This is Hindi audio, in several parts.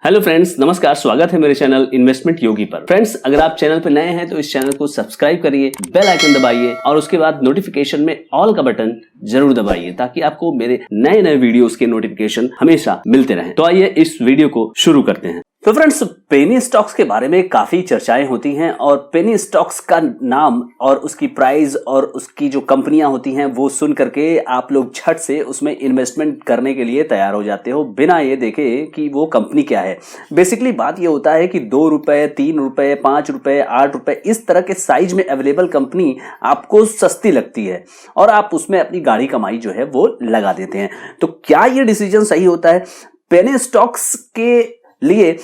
हेलो फ्रेंड्स, नमस्कार। स्वागत है मेरे चैनल इन्वेस्टमेंट योगी पर। फ्रेंड्स, अगर आप चैनल पर नए हैं तो इस चैनल को सब्सक्राइब करिए, बेल आइकन दबाइए और उसके बाद नोटिफिकेशन में ऑल का बटन जरूर दबाइए ताकि आपको मेरे नए नए वीडियोस के नोटिफिकेशन हमेशा मिलते रहें। तो आइए इस वीडियो को शुरू करते हैं। तो फ्रेंड्स, पेनी स्टॉक्स के बारे में काफी चर्चाएं होती हैं और पेनी स्टॉक्स का नाम और उसकी प्राइस और उसकी जो कंपनियां होती हैं वो सुन करके आप लोग झट से उसमें इन्वेस्टमेंट करने के लिए तैयार हो जाते हो बिना ये देखे कि वो कंपनी क्या है। बेसिकली बात ये होता है कि 2 रुपए, 3 रुपए, 5 रुपए, 8 रुपए इस तरह के साइज में अवेलेबल कंपनी आपको सस्ती लगती है और आप उसमें अपनी गाढ़ी कमाई जो है वो लगा देते हैं। तो क्या ये डिसीजन सही होता है? पेनी स्टॉक्स के लिए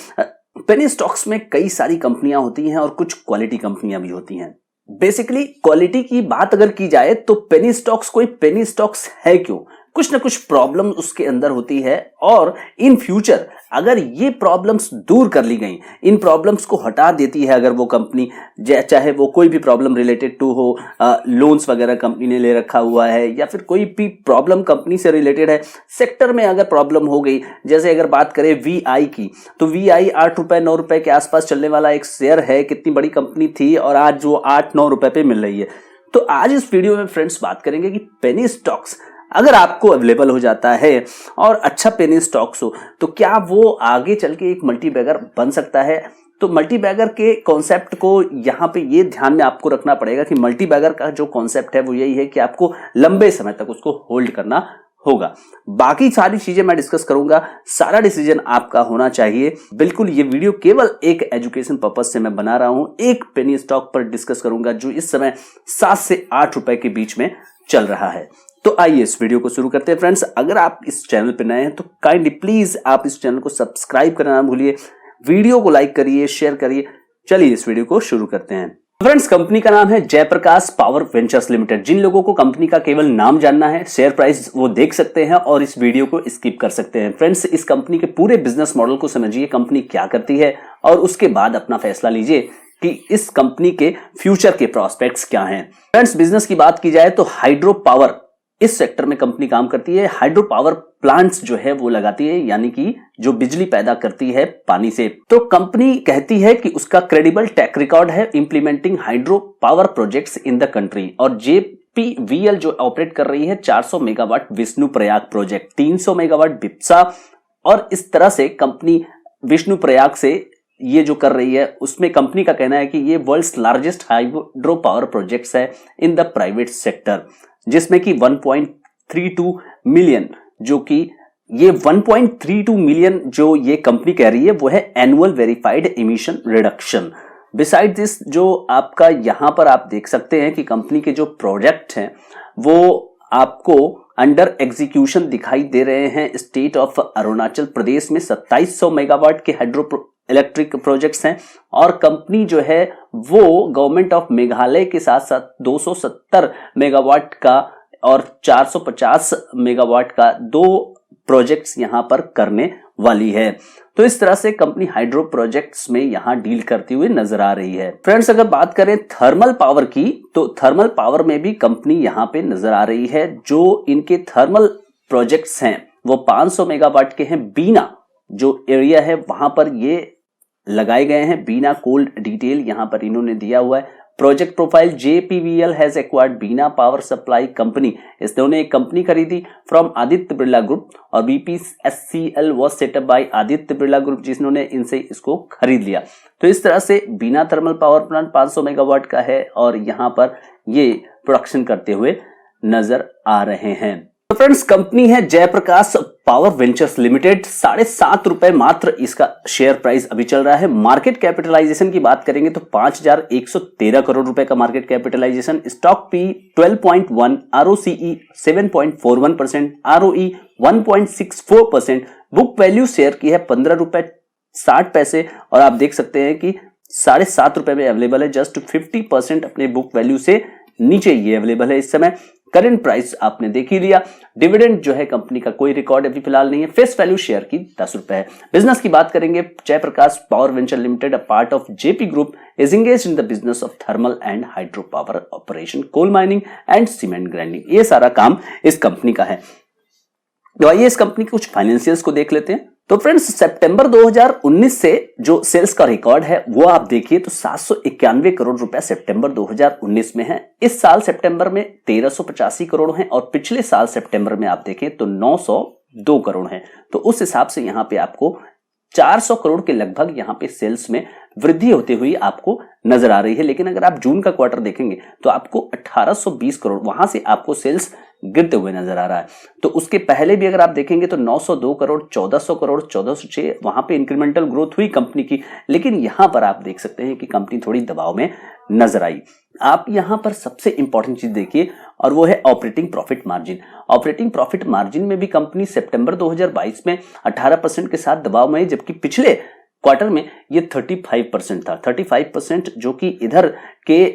पेनी स्टॉक्स में कई सारी कंपनियां होती हैं और कुछ क्वालिटी कंपनियां भी होती हैं। बेसिकली क्वालिटी की बात अगर की जाए तो पेनी स्टॉक्स कोई पेनी स्टॉक्स है क्यों? कुछ ना कुछ प्रॉब्लम उसके अंदर होती है और इन फ्यूचर अगर ये प्रॉब्लम्स दूर कर ली गई, इन प्रॉब्लम्स को हटा देती है अगर वो कंपनी, चाहे वो कोई भी प्रॉब्लम रिलेटेड टू हो, लोन्स वगैरह कंपनी ने ले रखा हुआ है या फिर कोई भी प्रॉब्लम कंपनी से रिलेटेड है, सेक्टर में अगर प्रॉब्लम हो गई। जैसे अगर बात करें वीआई की, तो वीआई 8 रुपए 9 रुपए के आसपास चलने वाला एक शेयर है। कितनी बड़ी कंपनी थी और आज वो 8-9 रुपए पे मिल रही है। तो आज इस वीडियो में फ्रेंड्स बात करेंगे कि पेनी स्टॉक्स अगर आपको अवेलेबल हो जाता है और अच्छा पेनी स्टॉक्स हो तो क्या वो आगे चल के एक मल्टीबैगर बन सकता है? तो मल्टीबैगर के कॉन्सेप्ट को यहाँ पे ये ध्यान में आपको रखना पड़ेगा कि मल्टीबैगर का जो कॉन्सेप्ट है वो यही है कि आपको लंबे समय तक उसको होल्ड करना होगा। बाकी सारी चीजें मैं डिस्कस करूंगा, सारा डिसीजन आपका होना चाहिए। बिल्कुल ये वीडियो केवल एक एजुकेशन पर्पस से मैं बना रहा हूं। एक पेनी स्टॉक पर डिस्कस करूंगा जो इस समय 7 से 8 रुपए के बीच में चल रहा है। तो आइए इस वीडियो को शुरू करते हैं। फ्रेंड्स, अगर आप इस चैनल पर नए हैं तो काइंडली प्लीज आप इस चैनल को सब्सक्राइब करना ना भूलिए, वीडियो को लाइक करिए, शेयर करिए। चलिए इस वीडियो को शुरू करते हैं। फ्रेंड्स, कंपनी का नाम है जयप्रकाश पावर वेंचर्स लिमिटेड। जिन लोगों को कंपनी का केवल नाम जानना है, शेयर प्राइस वो देख सकते हैं और इस वीडियो को स्किप कर सकते हैं। फ्रेंड्स, इस कंपनी के पूरे बिजनेस मॉडल को समझिए, कंपनी क्या करती है और उसके बाद अपना फैसला लीजिए कि इस कंपनी के फ्यूचर के प्रोस्पेक्ट्स क्या हैं। फ्रेंड्स, बिजनेस की बात की जाए तो हाइड्रो पावर इस सेक्टर में कंपनी काम करती है। हाइड्रो पावर प्लांट्स जो है वो लगाती है, यानी कि जो बिजली पैदा करती है पानी से। तो कंपनी कहती है कि उसका क्रेडिबल ट्रैक रिकॉर्ड है implementing hydro power projects in the country. और जेपीवीएल जो ऑपरेट कर रही है 400 megawatt Vishnu Prayag project, 300 megawatt Baspa, और इस तरह से कंपनी विष्णु प्रयाग से ये जो कर रही है उसमें कंपनी का कहना है कि ये world's largest hydro power projects है इन द प्राइवेट सेक्टर, जिसमें कि 1.32 मिलियन, जो कि ये 1.32 मिलियन जो ये कंपनी कह रही है वो है annual verified emission reduction. Beside this, जो आपका यहां पर आप देख सकते हैं कि कंपनी के जो प्रोजेक्ट हैं वो आपको अंडर एग्जीक्यूशन दिखाई दे रहे हैं। स्टेट ऑफ अरुणाचल प्रदेश में 2700 मेगावाट के हाइड्रो इलेक्ट्रिक प्रोजेक्ट्स हैं और कंपनी जो है वो गवर्नमेंट ऑफ मेघालय के साथ साथ 270 मेगावाट का और 450 मेगावाट का 2 प्रोजेक्ट्स यहां पर करने वाली है। तो इस तरह से कंपनी हाइड्रो प्रोजेक्ट्स में यहां डील करती हुई नजर आ रही है। फ्रेंड्स, अगर बात करें थर्मल पावर की तो थर्मल पावर में भी कंपनी यहां पे नजर आ रही है। जो इनके थर्मल प्रोजेक्ट्स हैं वो 500 मेगावाट के हैं। बीना जो एरिया है वहां पर ये लगाए गए हैं। बीना कोल्ड डिटेल यहां पर इन्होंने दिया हुआ है। Project profile, JPVL has acquired Bina power supply company. इन्होंने एक कंपनी खरीदी फ्रॉम आदित्य बिरला ग्रुप और BPSCL was set up by Aditya Birla group, जिन्होंने इनसे इसको खरीद लिया। तो इस तरह से Bina thermal power plant 500 megawatt का है और यहां पर ये प्रोडक्शन करते हुए नजर आ रहे हैं। तो फ्रेंड्स, कंपनी है जयप्रकाश पावर वेंचर्स लिमिटेड। 7.5 रुपए मात्र इसका शेयर प्राइस अभी चल रहा है। मार्केट कैपिटलाइजेशन की बात करेंगे तो 5113 करोड़ रुपए का market capitalisation. Stock P 12.1, ROCE 7.41%, ROE 1.64%। Book value share की है 15 रुपए 60 पैसे और आप देख सकते हैं कि 7.5 रुपए में अवेलेबल है। जस्ट 50% अपने बुक वैल्यू से नीचे ये अवेलेबल है इस समय। करंट प्राइस आपने देख ही लिया। डिविडेंड जो है कंपनी का कोई रिकॉर्ड अभी फिलहाल नहीं है। फेस वैल्यू शेयर की 10 रुपए है। बिजनेस की बात करेंगे, Jaiprakash power venture limited, a part of JP group, is engaged in the business of thermal and hydro power operation, coal mining and cement grinding. ये सारा काम इस कंपनी का है। तो आइए इस कंपनी के कुछ फाइनेंशियल्स को देख लेते हैं। तो फ्रेंड्स सितंबर 2019 से जो सेल्स का रिकॉर्ड है वो आप देखिए तो 791 करोड़ रुपए सितंबर 2019 में है। इस साल सितंबर में 1385 करोड़ है और पिछले साल सितंबर में आप देखें तो 902 करोड़ है। तो उस हिसाब से यहाँ पे आपको 400 करोड़ के लगभग यहाँ पे सेल्स में वृद्धि होते हुई आपको नजर आ रही है। लेकिन अगर आप जून का क्वार्टर देखेंगे तो आपको 1820 करोड़ वहां से आपको सेल्स गिरते हुए नजर आ रहा है। तो उसके पहले भी अगर आप देखेंगे तो 902 करोड़, 1400 करोड़, 1406 वहां पे इंक्रीमेंटल ग्रोथ हुई कंपनी की। लेकिन यहां पर आप देख सकते हैं कि कंपनी थोड़ी दबाव में नजर आई। आप यहां पर सबसे इंपॉर्टेंट चीज देखिए और वो है operating profit margin. Operating profit margin में भी कंपनी सितंबर 2022 में 18% के साथ दबाव में है, जबकि पिछले क्वार्टर में ये 35% था। 35% जो कि इधर के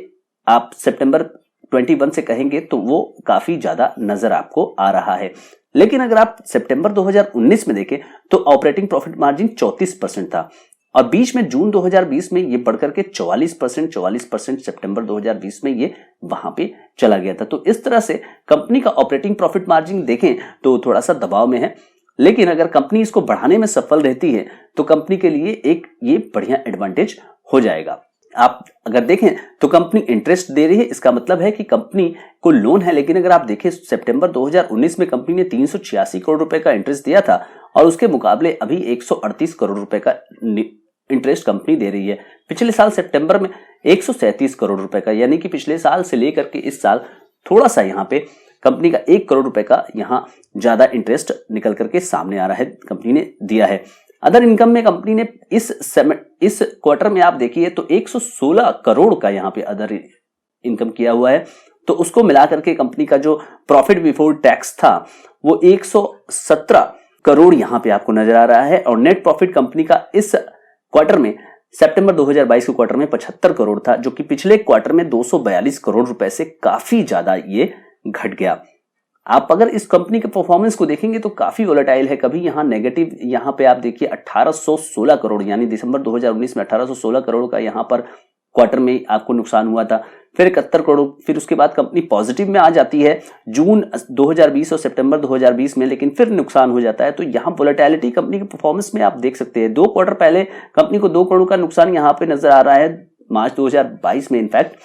आप सितंबर 21 से कहेंगे तो वो काफी ज्यादा नजर आपको आ रहा है। लेकिन अगर आप सितंबर 2019 में देखें तो ऑपरेटिंग प्रॉफिट मार्जिन 34% था और बीच में जून 2020 में ये बढ़कर के 44% सितंबर 2020 में ये वहां पे चला गया था। तो इस तरह से कंपनी का ऑपरेटिंग प्रॉफिट मार्जिन देखें तो थोड़ा सा दबाव में है। लेकिन अगर कंपनी इसको बढ़ाने में सफल रहती है तो कंपनी के लिए एक ये बढ़िया एडवांटेज हो जाएगा। आप अगर देखें तो कंपनी इंटरेस्ट दे रही है, इसका मतलब है कि कंपनी को लोन है। लेकिन अगर आप देखें सितंबर 2019 में कंपनी ने 386 करोड़ रुपए का इंटरेस्ट दिया था और उसके मुकाबले अभी 138 करोड़ रुपए का इंटरेस्ट कंपनी दे रही है। पिछले साल सितंबर में 137 करोड़ रुपए का, यानी कि पिछले साल से लेकर के इस साल थोड़ा सा यहाँ पे कंपनी का 1 करोड़ रुपए का यहाँ ज्यादा इंटरेस्ट निकल करके सामने आ रहा है, कंपनी ने दिया है। अदर इनकम में कंपनी ने इस क्वार्टर में आप देखिए तो 116 करोड़ का यहाँ पे अदर इनकम किया हुआ है। तो उसको मिलाकर के कंपनी का जो प्रॉफिट बिफोर टैक्स था वो 117 करोड़ यहाँ पे आपको नजर आ रहा है। और नेट प्रॉफिट कंपनी का इस क्वार्टर में सितंबर 2022 के क्वार्टर में 75 करोड़ था, जो कि पिछले क्वार्टर में 242 करोड़ रुपए से काफी ज्यादा ये घट गया। आप अगर इस कंपनी के परफॉर्मेंस को देखेंगे तो काफी वोलेटाइल है। कभी यहाँ नेगेटिव, यहाँ पे आप देखिए 1816 करोड़, यानी दिसंबर 2019 में 1816 करोड़ का यहाँ पर क्वार्टर में आपको नुकसान हुआ था। फिर 71 करोड़, फिर उसके बाद कंपनी पॉजिटिव में आ जाती है जून 2020 और सितंबर 2020 में, लेकिन फिर नुकसान हो जाता है। तो यहाँ वोलेटिलिटी कंपनी के परफॉर्मेंस में आप देख सकते हैं। 2 क्वार्टर पहले कंपनी को 2 करोड़ का नुकसान यहाँ पे नजर आ रहा है मार्च 2022 में इनफैक्ट।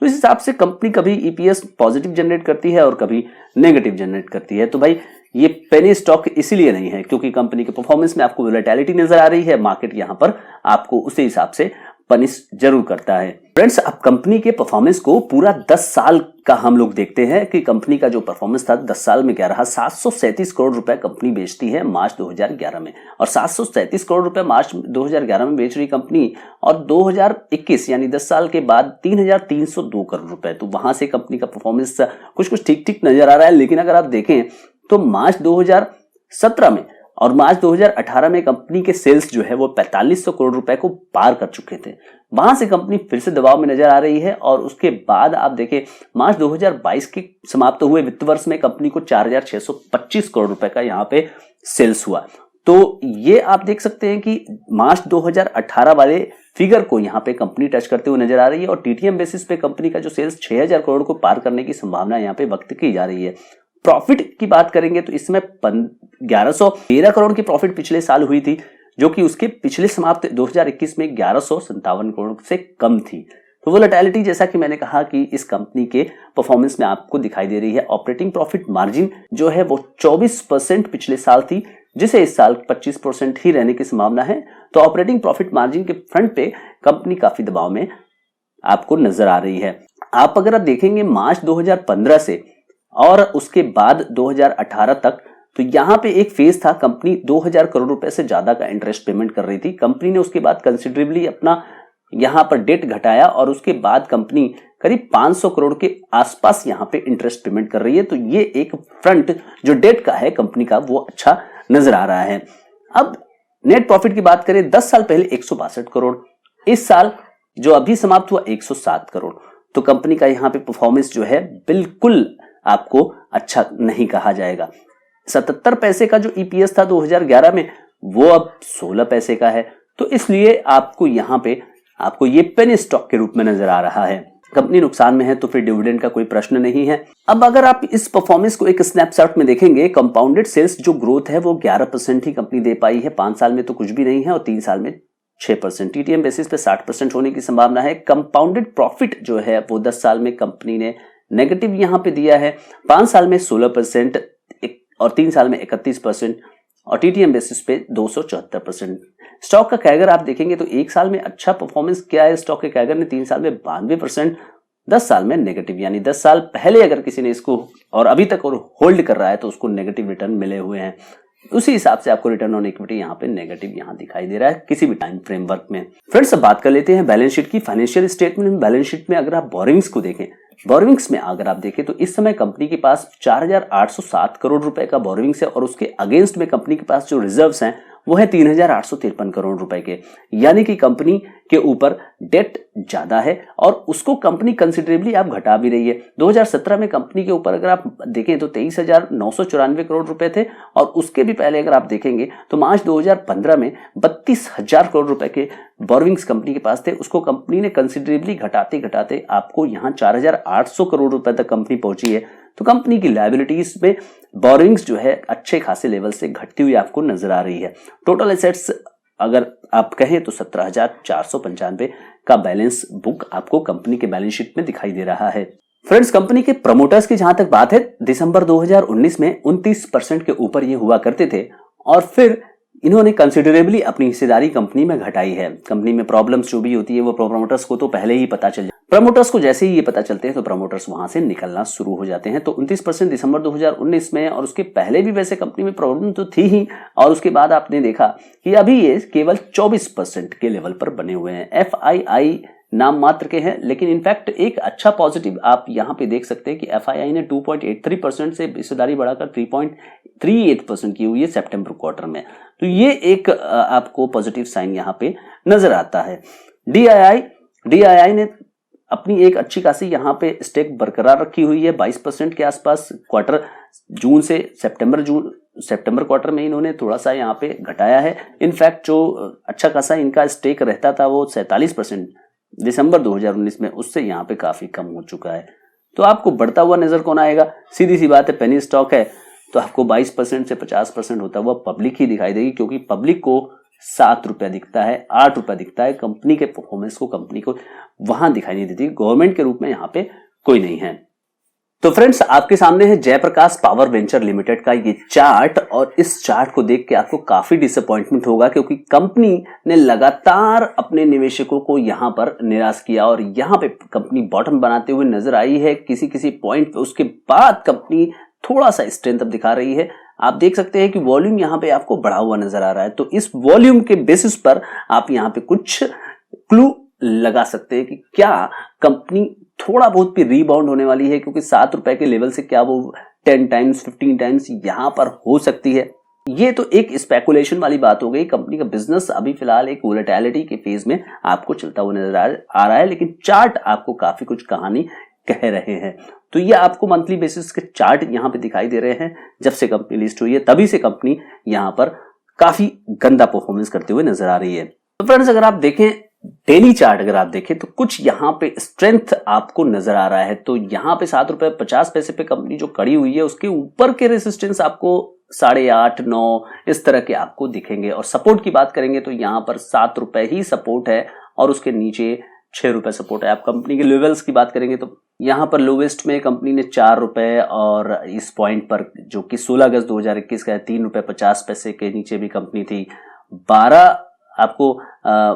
तो इस हिसाब से कंपनी कभी ईपीएस पॉजिटिव जनरेट करती है और कभी नेगेटिव जनरेट करती है। तो भाई ये पेनी स्टॉक इसीलिए नहीं है क्योंकि कंपनी के परफॉर्मेंस में आपको वोलेटिलिटी नजर आ रही है। मार्केट यहां पर आपको उसी हिसाब से पनिश जरूर करता है। फ्रेंड्स, अब कंपनी के परफॉर्मेंस को पूरा 10 साल का हम लोग देखते हैं कि कंपनी का जो परफॉर्मेंस था 10 साल में क्या रहा। 737 करोड़ रुपए कंपनी बेचती है मार्च 2011 में, और 737 करोड़ रुपए मार्च 2011 में बेच रही कंपनी, और 2021 यानी 10 साल के बाद 3302 करोड़ रुपए। तो वहां से कंपनी का परफॉर्मेंस कुछ ठीक ठीक नजर आ रहा है। लेकिन अगर आप देखें तो मार्च 2017 में और मार्च 2018 में कंपनी के सेल्स जो है वो 4500 करोड़ रुपए को पार कर चुके थे। वहां से कंपनी फिर से दबाव में नजर आ रही है। और उसके बाद आप देखें मार्च 2022 के समाप्त हुए वित्त वर्ष में कंपनी को 4625 करोड़ रुपए का यहाँ पे सेल्स हुआ। तो ये आप देख सकते हैं कि मार्च 2018 वाले फिगर को यहाँ पे कंपनी टच करते हुए नजर आ रही है। और टीटीएम बेसिस पे कंपनी का जो सेल्स 6000 करोड़ को पार करने की संभावना यहाँ पे व्यक्त की जा रही है। प्रॉफिट की बात करेंगे तो इसमें 1113 करोड़ की प्रॉफिट पिछले साल हुई थी, जो कि उसके पिछले समाप्त 2021 में 1157 करोड़ से कम थी। तो वोलेटिलिटी जैसा कि मैंने कहा कि इस कंपनी के परफॉर्मेंस में आपको दिखाई दे रही है। ऑपरेटिंग प्रॉफिट मार्जिन जो है वो 24% पिछले साल थी, जिसे इस साल 25% ही रहने की संभावना है। तो ऑपरेटिंग प्रॉफिट मार्जिन के फ्रंट पे कंपनी काफी दबाव में आपको नजर आ रही है। आप अगर देखेंगे मार्च 2015 से और उसके बाद 2018 तक, तो यहां पे एक फेज था कंपनी 2000 करोड़ रुपए से ज्यादा का इंटरेस्ट पेमेंट कर रही थी। कंपनी ने उसके बाद कंसिडरेबली अपना यहां पर डेट घटाया और उसके बाद कंपनी करीब 500 करोड़ के आसपास यहां पे इंटरेस्ट पेमेंट कर रही है। तो ये एक फ्रंट जो डेट का है कंपनी का वो अच्छा नजर आ रहा है। अब नेट प्रॉफिट की बात करें, 10 साल पहले 162 करोड़, इस साल जो अभी समाप्त हुआ 107 करोड़। तो कंपनी का यहाँ पे परफॉर्मेंस जो है बिल्कुल आपको अच्छा नहीं कहा जाएगा। 77 पैसे का जो ईपीएस था 2011 में, वो अब 16 पैसे का है। तो इसलिए आपको यहाँ पे आपको ये पेनी स्टॉक के रूप में नजर आ रहा है। कंपनी नुकसान में है तो फिर डिविडेंड का कोई प्रश्न नहीं है। अब अगर आप इस परफॉर्मेंस को एक स्नैपशॉट में देखेंगे, कंपाउंडेड सेल्स जो ग्रोथ है वो 11% ही कंपनी दे पाई है। 5 साल में तो कुछ भी नहीं है और 3 साल में 6%। टीटीएम बेसिस पे 60% होने की संभावना है। कंपाउंडेड प्रॉफिट जो है वो 10 साल में कंपनी ने नेगेटिव यहां पे दिया है, 5 साल में 16% और 3 साल में 31% और टीटीएम बेसिस पे 274%। स्टॉक का कैगर आप देखेंगे तो 1 साल में अच्छा परफॉर्मेंस किया है स्टॉक के कैगर ने, 3 साल में 92%, 10 साल में नेगेटिव, यानी 10 साल पहले अगर किसी ने इसको और अभी तक और होल्ड कर रहा है तो उसको नेगेटिव रिटर्न मिले हुए हैं। उसी हिसाब से आपको रिटर्न ऑन इक्विटी यहाँ पे नेगेटिव यहाँ दिखाई दे रहा है किसी भी टाइम फ्रेमवर्क में। फ्रेंड्स, अब बात कर लेते हैं बैलेंस शीट की। फाइनेंशियल स्टेटमेंट बैलेंस शीट में अगर आप बोरिंग्स को देखें, बोरिंग्स में अगर आप देखें तो इस समय कंपनी के पास 4,807 करोड़ रुपए का बोरिंग्स है और उसके अगेंस्ट में कंपनी के पास जो रिजर्व्स हैं वो है 3,853 करोड़ रुपए के, यानी कि कंपनी के ऊपर डेट ज्यादा है और उसको कंपनी कंसिडरेबली आप घटा भी रही है। 2017 में कंपनी के ऊपर अगर आप देखें तो 23,994 करोड़ रुपए थे और उसके भी पहले अगर आप देखेंगे तो मार्च 2015 में 32,000 करोड़ रुपए के बोरिंग्स कंपनी के पास थे। उसको कंपनी ने कंसिडरेबली घटाते घटाते आपको यहाँ 4,800 करोड़ रुपए तक कंपनी पहुंची है। तो कंपनी की लायबिलिटीज में बोरिंग्स जो है अच्छे खासे लेवल से घटती हुई आपको नजर आ रही है। टोटल एसेट्स अगर आप कहें तो 17,495 का बैलेंस बुक आपको कंपनी के बैलेंस शीट में दिखाई दे रहा है। फ्रेंड्स, कंपनी के प्रमोटर्स की जहां तक बात है, दिसंबर 2019 में 29% के ऊपर ये हुआ करते थे और फिर इन्होंने कंसिडरेबली अपनी हिस्सेदारी कंपनी में घटाई है। कंपनी में प्रॉब्लम्स जो भी होती है वो प्रमोटर्स को तो पहले ही पता चल जाए, प्रमोटर्स को जैसे ही ये पता चलते हैं तो प्रमोटर्स वहां से निकलना शुरू हो जाते हैं। तो 29% दिसंबर 2019 में, और उसके पहले भी वैसे कंपनी में प्रॉब्लम तो थी ही, और उसके बाद आपने देखा कि अभी ये केवल 24% के लेवल पर बने हुए हैं। FII नाम मात्र के हैं, लेकिन इनफैक्ट एक अच्छा पॉजिटिव आप यहां पे देख सकते हैं कि FII ने 2.83% से हिस्सेदारी बढ़ाकर 3.38% की हुई है सितंबर क्वार्टर में। तो ये एक आपको पॉजिटिव साइन यहां पे नजर आता है। DII ने अपनी एक अच्छी खासी यहाँ पे स्टेक बरकरार रखी हुई है 22% के आसपास। क्वार्टर जून से सितंबर क्वार्टर में इन्होंने थोड़ा सा यहाँ पे घटाया है। इनफैक्ट जो अच्छा खासा इनका स्टेक रहता था वो 47% दिसंबर 2019 में, उससे यहाँ पे काफी कम हो चुका है। तो आपको बढ़ता हुआ नजर कौन आएगा? सीधी सी बात है, पेनी स्टॉक है तो आपको 22% से 50% होता हुआ पब्लिक ही दिखाई देगी, क्योंकि पब्लिक को 7 रुपया दिखता है, 8 रुपया दिखता है। कंपनी के परफॉर्मेंस को कंपनी को वहां दिखाई नहीं देती, गवर्नमेंट के रूप में यहाँ पे कोई नहीं है। तो फ्रेंड्स, आपके सामने है जयप्रकाश पावर वेंचर लिमिटेड का ये चार्ट, और इस चार्ट को देख के आपको काफी डिसअपॉइंटमेंट होगा, क्योंकि कंपनी ने लगातार अपने निवेशकों को यहां पर निराश किया और यहां पे कंपनी बॉटम बनाते हुए नजर आई है किसी पॉइंट पे। उसके बाद कंपनी थोड़ा सा स्ट्रेंथ अब दिखा रही है। आप देख सकते हैं कि वॉल्यूम यहाँ पे आपको बढ़ा हुआ नजर आ रहा है, तो इस वॉल्यूम के बेसिस पर आप यहाँ पे कुछ क्लू लगा सकते हैं कि क्या कंपनी थोड़ा बहुत भी रीबाउंड होने वाली है, क्योंकि 7 रुपए के लेवल से क्या वो 10 टाइम्स 15 टाइम्स यहां पर हो सकती है। ये तो एक स्पेकुलेशन वाली बात हो गई। कंपनी का बिजनेस अभी फिलहाल एक वोलेटिलिटी के फेज में आपको चलता हुआ नजर आ रहा है, लेकिन चार्ट आपको काफी कुछ कहानी कह रहे हैं। तो ये आपको मंथली बेसिस के चार्ट यहाँ पे दिखाई दे रहे हैं। जब से कंपनी लिस्ट हुई है तभी से कंपनी यहाँ पर काफी गंदा परफॉर्मेंस करते हुए नजर आ रही है। तो फ्रेंड्स, अगर आप देखें डेली चार्ट, अगर आप देखें तो कुछ यहाँ पे स्ट्रेंथ आपको नजर आ रहा है। तो यहाँ पे 7 रुपए 50 पैसे पे कंपनी जो खड़ी हुई है, उसके ऊपर के रेसिस्टेंस आपको 8.5 9 इस तरह के आपको दिखेंगे। और सपोर्ट की बात करेंगे तो यहाँ पर 7 रुपए ही सपोर्ट है और उसके नीचे 6 रुपए सपोर्ट है। आप कंपनी के लेवल्स की बात करेंगे तो यहाँ पर लोवेस्ट में कंपनी ने 4 रुपए, और इस पॉइंट पर जो कि 16 अगस्त 2021 का है 3 रुपए 50 पैसे के नीचे भी कंपनी थी। 12 आपको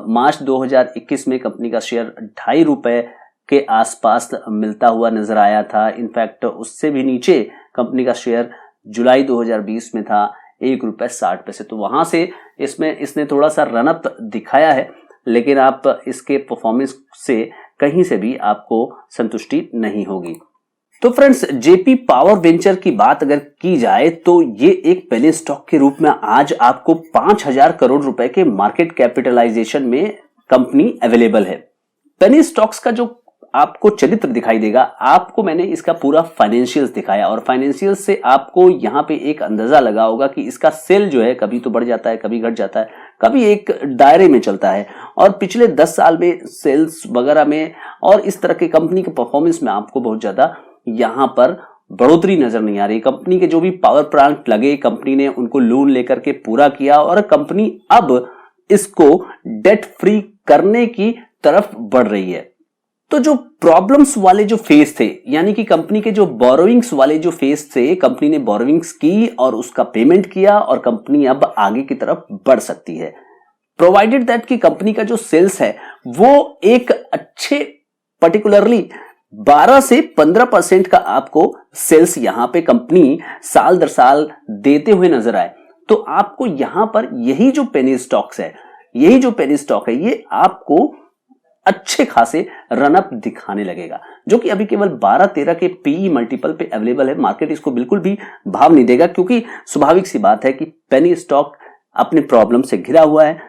मार्च 2021 में कंपनी का शेयर 2.5 रुपए के आसपास मिलता हुआ नजर आया था। इनफैक्ट उससे भी नीचे कंपनी का शेयर जुलाई 2020 में था 1 रुपए 60 पैसे। तो वहां से इसने थोड़ा सा रनअप दिखाया है, लेकिन आप इसके परफॉर्मेंस से कहीं से भी आपको संतुष्टि नहीं होगी। तो फ्रेंड्स, जेपी पावर वेंचर की बात अगर की जाए तो ये एक पहले स्टॉक के रूप में आज आपको 5,000 करोड़ रुपए के मार्केट कैपिटलाइजेशन में कंपनी अवेलेबल है। पेनी स्टॉक्स का जो आपको चरित्र दिखाई देगा, आपको मैंने इसका पूरा फाइनेंशियल्स दिखाया, और फाइनेंशियल्स से आपको यहाँ पे एक अंदाजा लगा होगा कि इसका सेल जो है कभी तो बढ़ जाता है, कभी घट जाता है, कभी एक दायरे में चलता है। और पिछले 10 साल में सेल्स वगैरह में और इस तरह के कंपनी के परफॉर्मेंस में आपको बहुत ज्यादा यहाँ पर बढ़ोतरी नजर नहीं आ रही। कंपनी के जो भी पावर प्लांट लगे, कंपनी ने उनको लोन लेकर के पूरा किया और कंपनी अब इसको डेट फ्री करने की तरफ बढ़ रही है। तो जो प्रॉब्लम्स वाले जो फेज थे, यानी कि कंपनी के जो बोरोइंग्स वाले जो फेज थे, कंपनी ने बोरोइंग्स की और उसका पेमेंट किया और कंपनी अब आगे की तरफ बढ़ सकती है, प्रोवाइडेड दैट कि कंपनी का जो सेल्स है वो एक अच्छे पर्टिकुलरली 12 से 15% का आपको सेल्स यहां पे कंपनी साल दर साल देते हुए नजर आए। तो आपको यहां पर यही जो पेनी स्टॉक्स है, यही जो पेनी स्टॉक है, ये आपको अच्छे खासे रनअप दिखाने लगेगा, जो कि अभी केवल 12-13 के पीई मल्टीपल पे अवेलेबल है। मार्केट इसको बिल्कुल भी भाव नहीं देगा, क्योंकि स्वाभाविक सी बात है कि पेनी स्टॉक अपने प्रॉब्लम से घिरा हुआ है।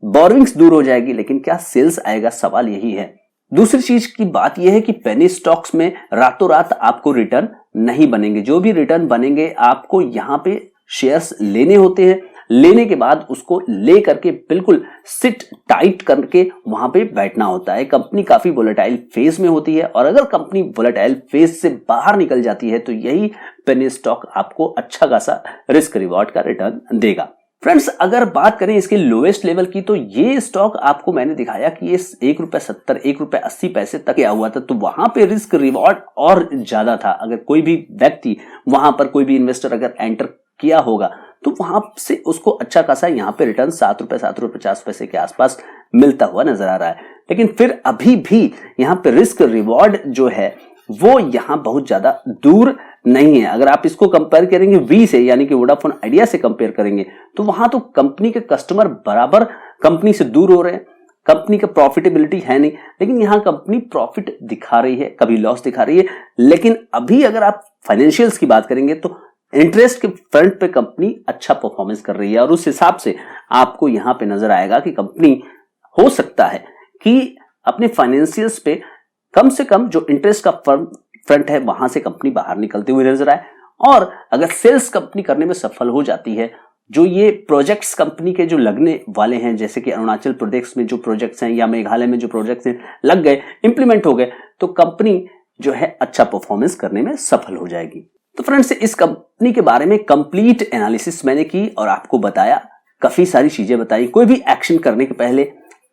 बोरोइंग्स दूर हो जाएगी, लेकिन क्या सेल्स आएगा, सवाल यही है। दूसरी चीज की बात यह है कि पेनी स्टॉक्स में रातों रात आपको रिटर्न नहीं बनेंगे। जो भी रिटर्न बनेंगे आपको यहां पे शेयर्स लेने होते हैं, लेने के बाद उसको ले करके बिल्कुल सिट टाइट करके वहां पे बैठना होता है। कंपनी काफी वोलेटाइल फेज में होती है और अगर कंपनी वोलेटाइल फेज से बाहर निकल जाती है तो यही पेनी स्टॉक आपको अच्छा खासा रिस्क रिवॉर्ड का रिटर्न देगा। फ्रेंड्स, अगर बात करें इसके लोएस्ट लेवल की, तो ये स्टॉक आपको मैंने दिखाया कि ये ₹1.70 ₹1.80 तक गया हुआ था, तो वहां पे रिस्क रिवॉर्ड और ज्यादा था। अगर कोई भी व्यक्ति वहां पर, कोई भी इन्वेस्टर अगर एंटर किया होगा तो वहां से उसको अच्छा खासा यहाँ पे रिटर्न ₹7.50 के आसपास मिलता हुआ नजर आ रहा है। लेकिन फिर अभी भी यहाँ पे रिस्क रिवॉर्ड जो है वो यहाँ बहुत ज्यादा दूर नहीं है। अगर आप इसको कंपेयर करेंगे वी से, यानी कि वोडाफोन आइडिया से कंपेयर करेंगे, तो वहां तो कंपनी के कस्टमर बराबर कंपनी से दूर हो रहे हैं, कंपनी का प्रॉफिटेबिलिटी है नहीं, लेकिन यहां कंपनी प्रॉफिट दिखा रही है, कभी लॉस दिखा रही है। लेकिन अभी अगर आप फाइनेंशियल्स की बात करेंगे तो इंटरेस्ट के फ्रंट पे कंपनी अच्छा परफॉर्मेंस कर रही है और उस हिसाब से आपको यहां पे नजर आएगा कि कंपनी हो सकता है कि अपने फाइनेंशियल्स पे कम से कम जो इंटरेस्ट का फ्रंट है वहां से कंपनी बाहर निकलते हुए नजर आए। और अगर सेल्स कंपनी करने में सफल हो जाती है, जो ये प्रोजेक्ट्स कंपनी के जो लगने वाले हैं, जैसे कि अरुणाचल प्रदेश में जो प्रोजेक्ट्स हैं या मेघालय में जो प्रोजेक्ट्स हैं लग गए, इंप्लीमेंट हो गए, तो कंपनी जो है अच्छा परफॉर्मेंस करने में सफल हो जाएगी। तो फ्रेंड्स, इस कंपनी के बारे में कंप्लीट एनालिसिस मैंने की और आपको बताया, काफी सारी चीजें बताई। कोई भी एक्शन करने के पहले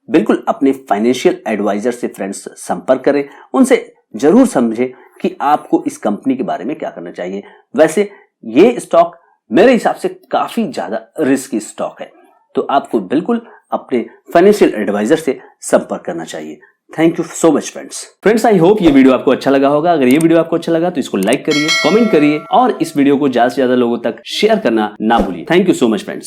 बिल्कुल अपने फाइनेंशियल एडवाइजर से फ्रेंड्स संपर्क करें, उनसे जरूर समझें कि आपको इस कंपनी के बारे में क्या करना चाहिए। वैसे ये स्टॉक मेरे हिसाब से काफी ज्यादा रिस्की स्टॉक है, तो आपको बिल्कुल अपने फाइनेंशियल एडवाइजर से संपर्क करना चाहिए। Thank you so much friends, I hope ये वीडियो आपको अच्छा लगा होगा। अगर ये वीडियो आपको अच्छा लगा तो इसको लाइक करिए, कमेंट करिए और इस वीडियो को ज्यादा से ज्यादा लोगों तक शेयर करना ना भूलिए। Thank you so much friends.